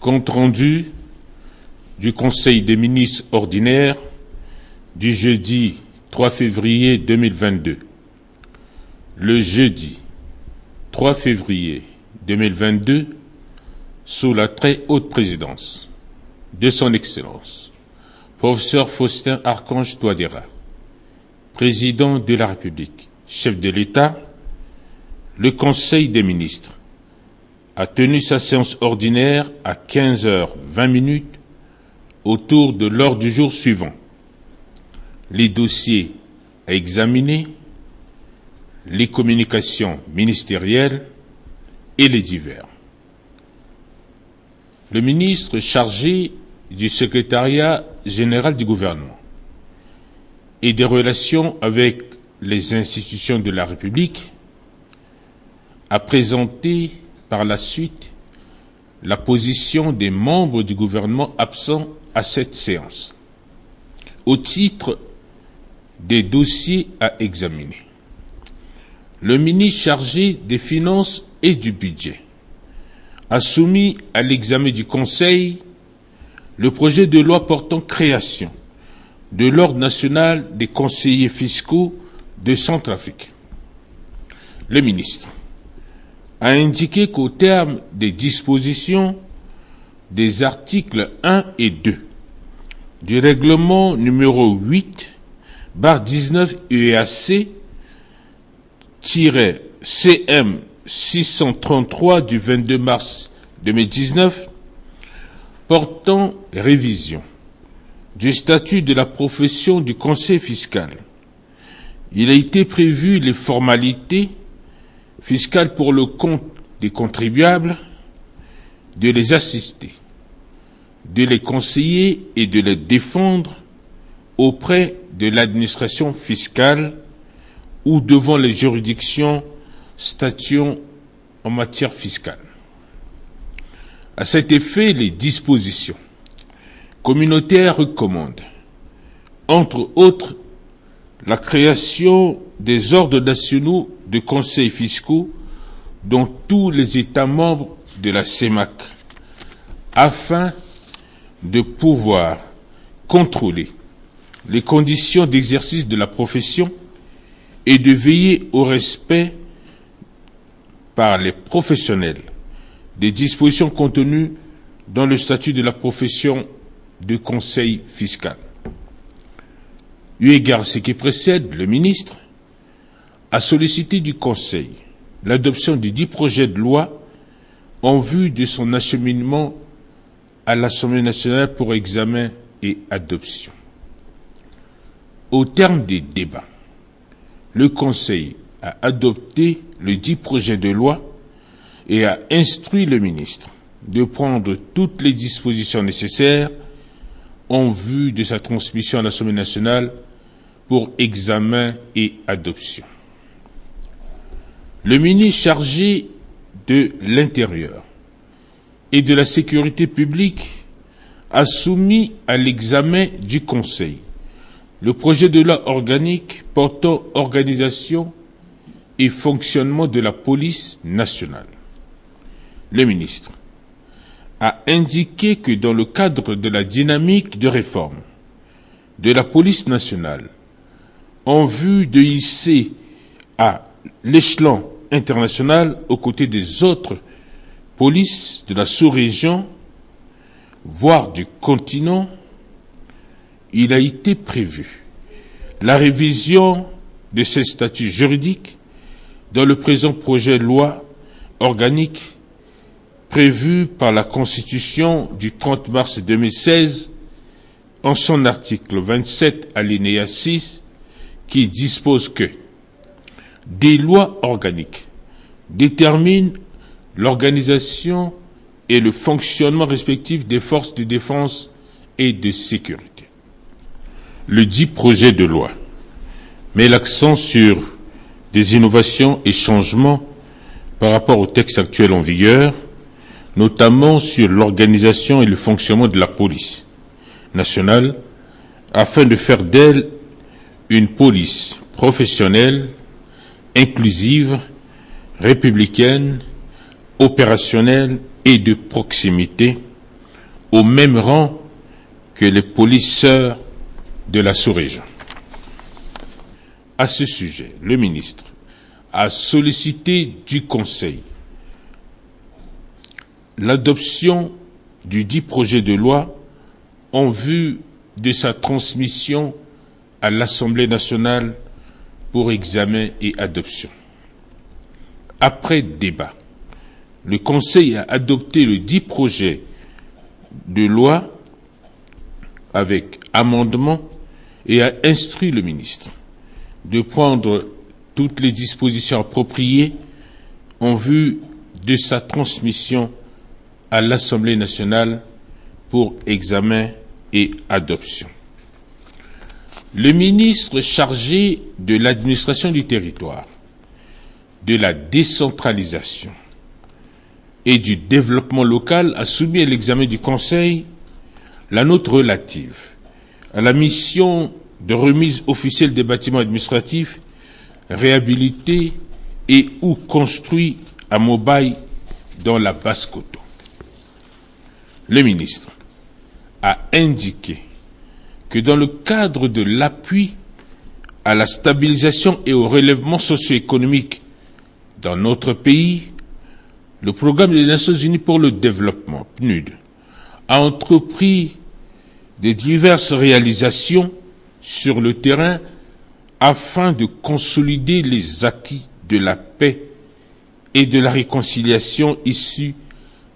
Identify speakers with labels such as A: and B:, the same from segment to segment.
A: Compte rendu du Conseil des ministres ordinaire du jeudi 3 février 2022. Le jeudi 3 février 2022, sous la très haute présidence de son Excellence, professeur Faustin Archange Touadéra, président de la République, chef de l'État, le Conseil des ministres a tenu sa séance ordinaire à 15h20 autour de l'ordre du jour suivant. Les dossiers à examiner, les communications ministérielles et les divers. Le ministre chargé du secrétariat général du gouvernement et des relations avec les institutions de la République a présenté par la suite la position des membres du gouvernement absents à cette séance, au titre des dossiers à examiner. Le ministre chargé des Finances et du Budget a soumis à l'examen du Conseil le projet de loi portant création de l'Ordre national des conseillers fiscaux de Centrafrique. Le ministre a indiqué qu'au terme des dispositions des articles 1 et 2 du règlement numéro 8/19 UEAC-CM 633 du 22 mars 2019 portant révision du statut de la profession du conseil fiscal, il a été prévu les formalités fiscales pour le compte des contribuables, de les assister, de les conseiller et de les défendre auprès de l'administration fiscale ou devant les juridictions statuant en matière fiscale. À cet effet, les dispositions communautaires recommandent, entre autres, la création des ordres nationaux de conseils fiscaux dans tous les États membres de la CEMAC, afin de pouvoir contrôler les conditions d'exercice de la profession et de veiller au respect par les professionnels des dispositions contenues dans le statut de la profession de conseil fiscal. Eu égard à ce qui précède, le ministre a sollicité du Conseil l'adoption du dit projet de loi en vue de son acheminement à l'Assemblée nationale pour examen et adoption. Au terme des débats, le Conseil a adopté le dit projet de loi et a instruit le ministre de prendre toutes les dispositions nécessaires en vue de sa transmission à l'Assemblée nationale pour examen et adoption. Le ministre chargé de l'Intérieur et de la Sécurité publique a soumis à l'examen du Conseil le projet de loi organique portant organisation et fonctionnement de la police nationale. Le ministre a indiqué que dans le cadre de la dynamique de réforme de la police nationale, en vue de hisser à l'échelon international aux côtés des autres polices de la sous-région, voire du continent, il a été prévu la révision de ces statuts juridiques dans le présent projet de loi organique prévu par la Constitution du 30 mars 2016 en son article 27 alinéa 6 qui dispose que des lois organiques déterminent l'organisation et le fonctionnement respectif des forces de défense et de sécurité. Le dit projet de loi met l'accent sur des innovations et changements par rapport au texte actuel en vigueur, notamment sur l'organisation et le fonctionnement de la police nationale, afin de faire d'elle une police professionnelle, inclusive, républicaine, opérationnelle et de proximité, au même rang que les polisseurs de la sous-région. À ce sujet, le ministre a sollicité du Conseil l'adoption du dit projet de loi en vue de sa transmission à l'Assemblée nationale pour examen et adoption. Après débat, le Conseil a adopté le dit projet de loi avec amendement et a instruit le ministre de prendre toutes les dispositions appropriées en vue de sa transmission à l'Assemblée nationale pour examen et adoption. Le ministre chargé de l'administration du territoire, de la décentralisation et du développement local a soumis à l'examen du Conseil la note relative à la mission de remise officielle des bâtiments administratifs réhabilités et ou construits à Mobaye dans la Basse-Kotto. Le ministre a indiqué que dans le cadre de l'appui à la stabilisation et au relèvement socio-économique dans notre pays, le programme des Nations Unies pour le développement, PNUD, a entrepris de diverses réalisations sur le terrain afin de consolider les acquis de la paix et de la réconciliation issus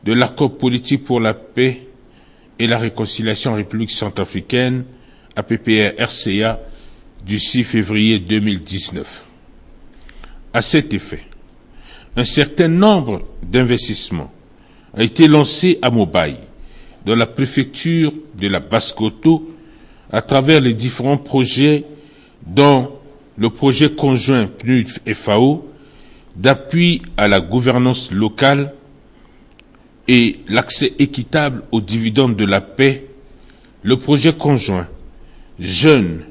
A: de l'accord politique pour la paix et la réconciliation en République centrafricaine, APPR-RCA, du 6 février 2019. À cet effet, un certain nombre d'investissements a été lancé à Mobaye, dans la préfecture de la Basse-Kotto, à travers les différents projets dont le projet conjoint PNUD-FAO d'appui à la gouvernance locale et l'accès équitable aux dividendes de la paix, le projet conjoint Jeunes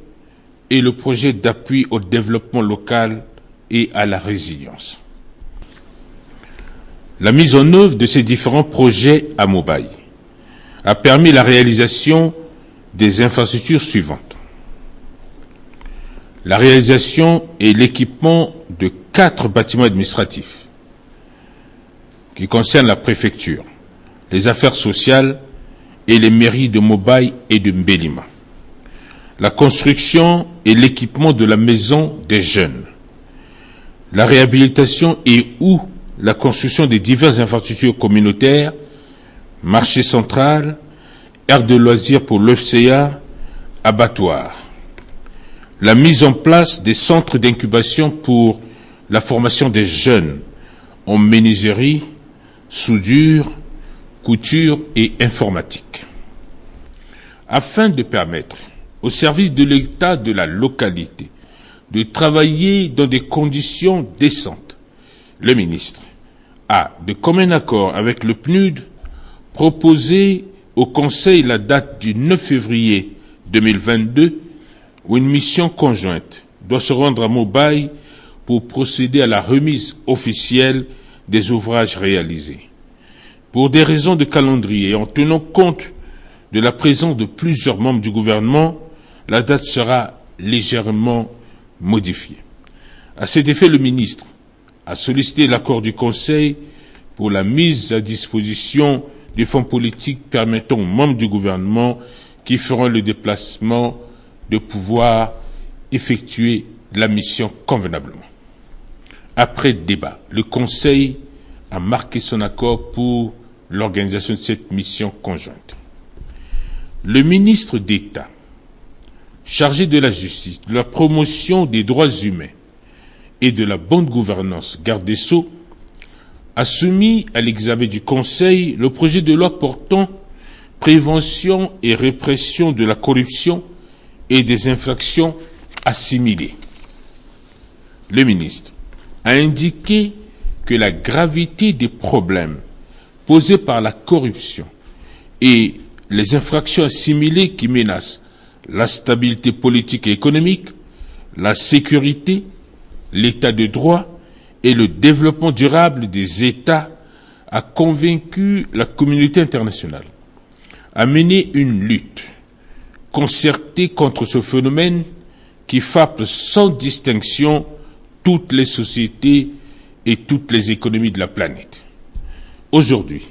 A: et le projet d'appui au développement local et à la résilience. La mise en œuvre de ces différents projets à Mobaye a permis la réalisation des infrastructures suivantes. La réalisation et l'équipement de 4 bâtiments administratifs qui concernent la préfecture, les affaires sociales et les mairies de Mobaye et de Mbélima. La construction et l'équipement de la maison des jeunes. La réhabilitation et ou la construction des diverses infrastructures communautaires, marché central, aire de loisirs pour l'EFCA, abattoir. La mise en place des centres d'incubation pour la formation des jeunes en menuiserie, soudure, couture et informatique. Afin de permettre aux services de l'État de la localité de travailler dans des conditions décentes, le ministre a, de commun accord avec le PNUD, proposé au Conseil la date du 9 février 2022 où une mission conjointe doit se rendre à Mobaye pour procéder à la remise officielle des ouvrages réalisés. Pour des raisons de calendrier, en tenant compte de la présence de plusieurs membres du gouvernement, la date sera légèrement modifiée. À cet effet, le ministre a sollicité l'accord du Conseil pour la mise à disposition des fonds politiques permettant aux membres du gouvernement qui feront le déplacement de pouvoir effectuer la mission convenablement. Après débat, le Conseil a marqué son accord pour l'organisation de cette mission conjointe. Le ministre d'État, chargé de la justice, de la promotion des droits humains et de la bonne gouvernance, garde des Sceaux, a soumis à l'examen du Conseil le projet de loi portant prévention et répression de la corruption et des infractions assimilées. Le ministre a indiqué que la gravité des problèmes posés par la corruption et les infractions assimilées qui menacent la stabilité politique et économique, la sécurité, l'état de droit et le développement durable des États a convaincu la communauté internationale, à mener une lutte concertée contre ce phénomène qui frappe sans distinction toutes les sociétés et toutes les économies de la planète. Aujourd'hui,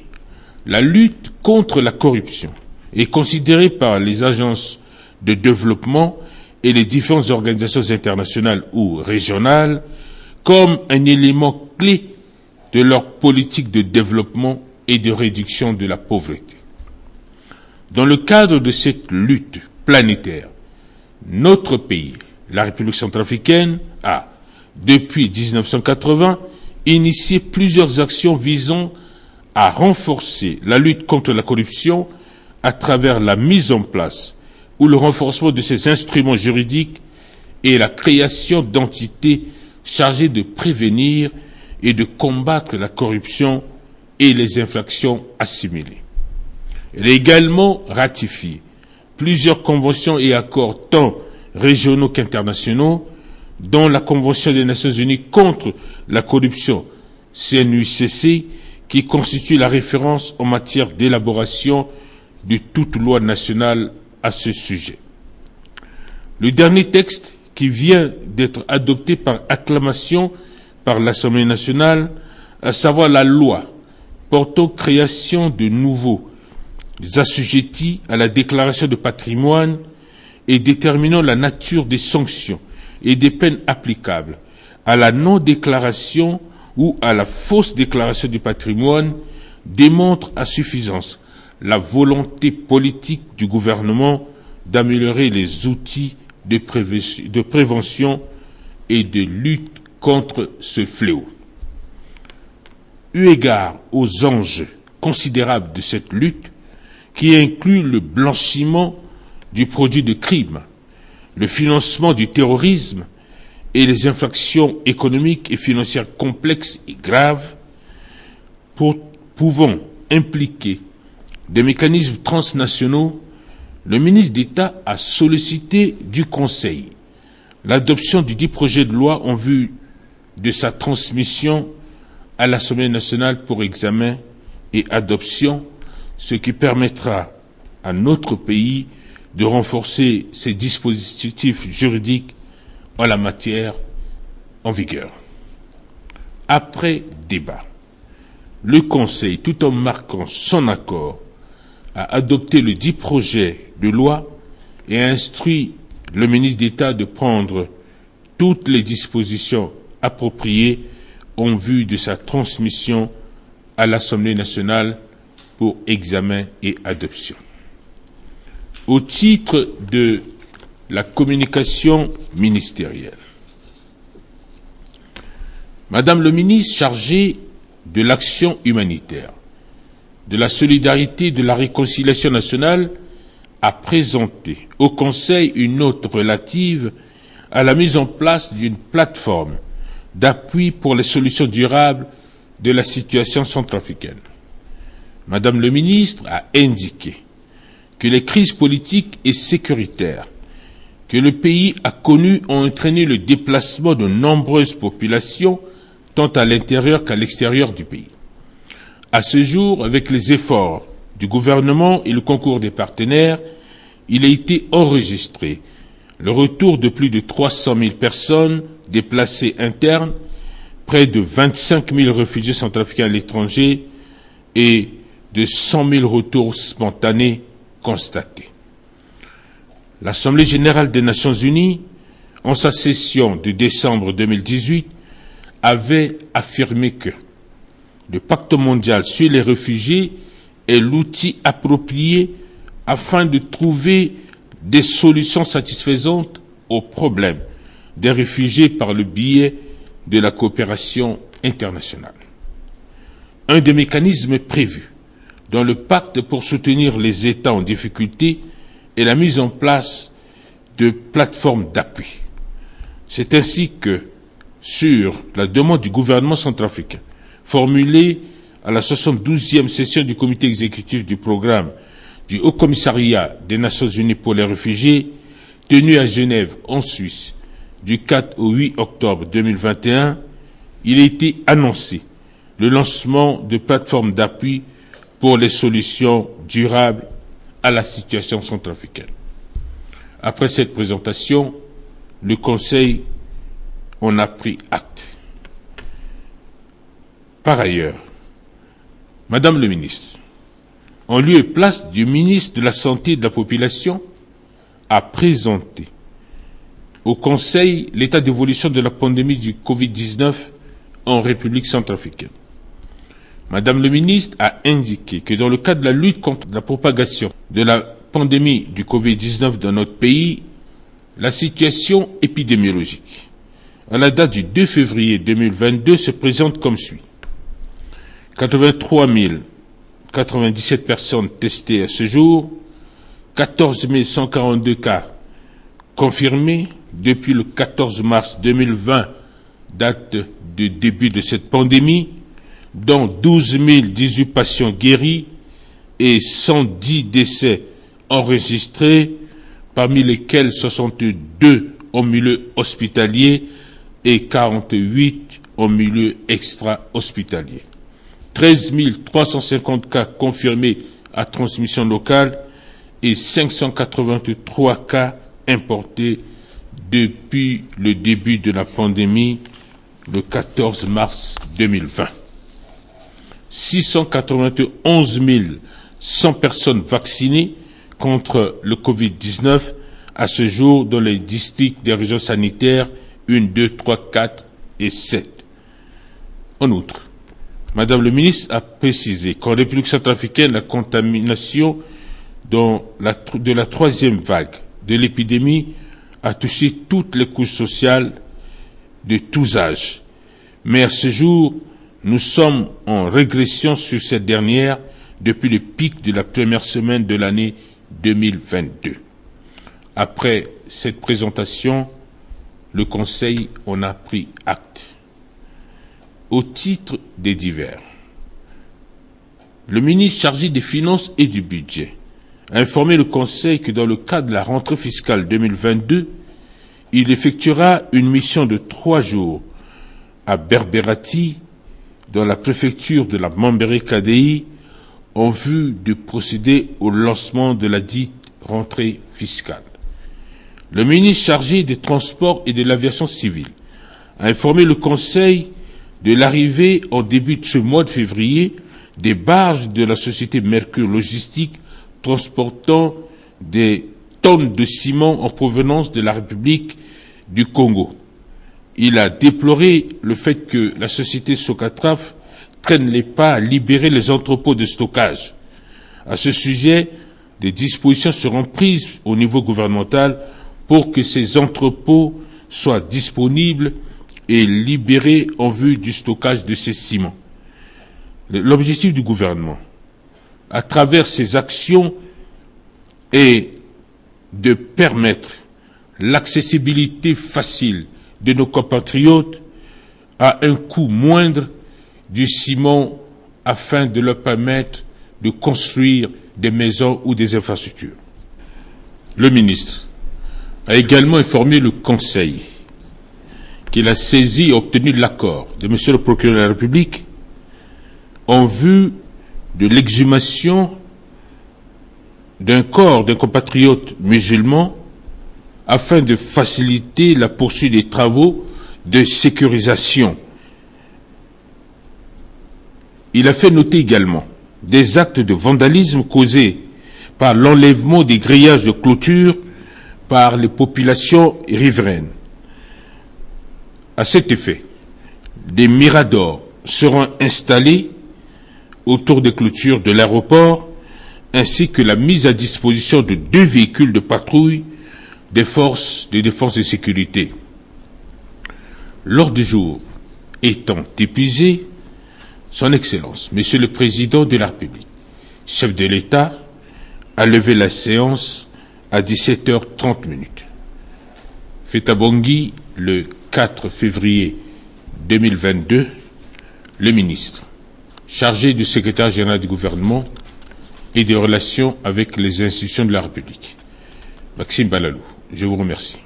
A: la lutte contre la corruption est considérée par les agences de développement et les différentes organisations internationales ou régionales comme un élément clé de leur politique de développement et de réduction de la pauvreté. Dans le cadre de cette lutte planétaire, notre pays, la République centrafricaine, a, depuis 1980, initié plusieurs actions visant à renforcer la lutte contre la corruption à travers la mise en place ou le renforcement de ces instruments juridiques et la création d'entités chargées de prévenir et de combattre la corruption et les infractions assimilées. Elle a également ratifié plusieurs conventions et accords tant régionaux qu'internationaux, dont la Convention des Nations Unies contre la corruption, CNUCC, qui constitue la référence en matière d'élaboration de toute loi nationale à ce sujet. Le dernier texte qui vient d'être adopté par acclamation par l'Assemblée nationale, à savoir la loi portant création de nouveaux assujettis à la déclaration de patrimoine et déterminant la nature des sanctions et des peines applicables à la non-déclaration ou à la fausse déclaration du patrimoine, démontre à suffisance la volonté politique du gouvernement d'améliorer les outils de prévention et de lutte contre ce fléau. Eu égard aux enjeux considérables de cette lutte, qui inclut le blanchiment du produit de crime, le financement du terrorisme et les infractions économiques et financières complexes et graves, pouvant impliquer des mécanismes transnationaux, le ministre d'État a sollicité du Conseil l'adoption du dit projet de loi en vue de sa transmission à l'Assemblée nationale pour examen et adoption, ce qui permettra à notre pays de renforcer ses dispositifs juridiques en la matière en vigueur. Après débat, le Conseil, tout en marquant son accord, a adopté le dit projet de loi et a instruit le ministre d'État de prendre toutes les dispositions appropriées en vue de sa transmission à l'Assemblée nationale pour examen et adoption. Au titre de la communication ministérielle, Madame le ministre chargé de l'action humanitaire, de la solidarité et de la réconciliation nationale a présenté au Conseil une note relative à la mise en place d'une plateforme d'appui pour les solutions durables de la situation centrafricaine. Madame le ministre a indiqué que les crises politiques et sécuritaires que le pays a connues ont entraîné le déplacement de nombreuses populations, tant à l'intérieur qu'à l'extérieur du pays. À ce jour, avec les efforts du gouvernement et le concours des partenaires, il a été enregistré le retour de plus de 300 000 personnes déplacées internes, près de 25 000 réfugiés centrafricains à l'étranger et de 100 000 retours spontanés constatés. L'Assemblée générale des Nations unies, en sa session de décembre 2018, avait affirmé que le pacte mondial sur les réfugiés est l'outil approprié afin de trouver des solutions satisfaisantes aux problèmes des réfugiés par le biais de la coopération internationale. Un des mécanismes prévus dans le pacte pour soutenir les États en difficulté est la mise en place de plateformes d'appui. C'est ainsi que, sur la demande du gouvernement centrafricain, formulée à la 72e session du comité exécutif du programme du Haut Commissariat des Nations Unies pour les réfugiés, tenu à Genève, en Suisse, du 4 au 8 octobre 2021, il a été annoncé le lancement de plateformes d'appui pour les solutions durables à la situation centrafricaine. Après cette présentation, le Conseil en a pris acte. Par ailleurs, Madame le ministre, en lieu et place du ministre de la Santé et de la Population, a présenté au Conseil l'état d'évolution de la pandémie du Covid-19 en République centrafricaine. Madame le ministre a indiqué que dans le cadre de la lutte contre la propagation de la pandémie du Covid-19 dans notre pays, la situation épidémiologique à la date du 2 février 2022 se présente comme suit. 83 097 personnes testées à ce jour, 14 142 cas confirmés depuis le 14 mars 2020, date de début de cette pandémie, dont 12 018 patients guéris et 110 décès enregistrés, parmi lesquels 62 en milieu hospitalier et 48 en milieu extra-hospitalier. 13 350 cas confirmés à transmission locale et 583 cas importés depuis le début de la pandémie, le 14 mars 2020. 691 100 personnes vaccinées contre le Covid-19 à ce jour dans les districts des régions sanitaires 1, 2, 3, 4 et 7. En outre, Madame le ministre a précisé qu'en République centrafricaine, la contamination de la troisième vague de l'épidémie a touché toutes les couches sociales de tous âges. Mais à ce jour, nous sommes en régression sur cette dernière depuis le pic de la première semaine de l'année 2022. Après cette présentation, le Conseil en a pris acte. Au titre des divers, le ministre chargé des Finances et du Budget a informé le Conseil que dans le cadre de la rentrée fiscale 2022, il effectuera une mission de 3 jours à Berberati, dans la préfecture de la Mambéré-KDI, en vue de procéder au lancement de la dite rentrée fiscale. Le ministre chargé des Transports et de l'Aviation civile a informé le Conseil de l'arrivée en début de ce mois de février des barges de la société Mercure Logistique transportant des tonnes de ciment en provenance de la République du Congo. Il a déploré le fait que la société Socatraf traîne les pas à libérer les entrepôts de stockage. À ce sujet, des dispositions seront prises au niveau gouvernemental pour que ces entrepôts soient disponibles et libérés en vue du stockage de ces ciments. L'objectif du gouvernement, à travers ces actions, est de permettre l'accessibilité facile de nos compatriotes à un coût moindre du ciment afin de leur permettre de construire des maisons ou des infrastructures. Le ministre a également informé le Conseil qu'il a saisi et obtenu l'accord de M. le procureur de la République en vue de l'exhumation d'un corps d'un compatriote musulman afin de faciliter la poursuite des travaux de sécurisation. Il a fait noter également des actes de vandalisme causés par l'enlèvement des grillages de clôture par les populations riveraines. À cet effet, des miradors seront installés autour des clôtures de l'aéroport, ainsi que la mise à disposition de 2 véhicules de patrouille des forces de défense et sécurité. L'ordre du jour étant épuisé, Son Excellence, Monsieur le Président de la République, chef de l'État, a levé la séance à 17h30. Fait à Bangui, le 4 février 2022, le ministre chargé du secrétaire général du gouvernement et des relations avec les institutions de la République, Maxime Balalou. Je vous remercie.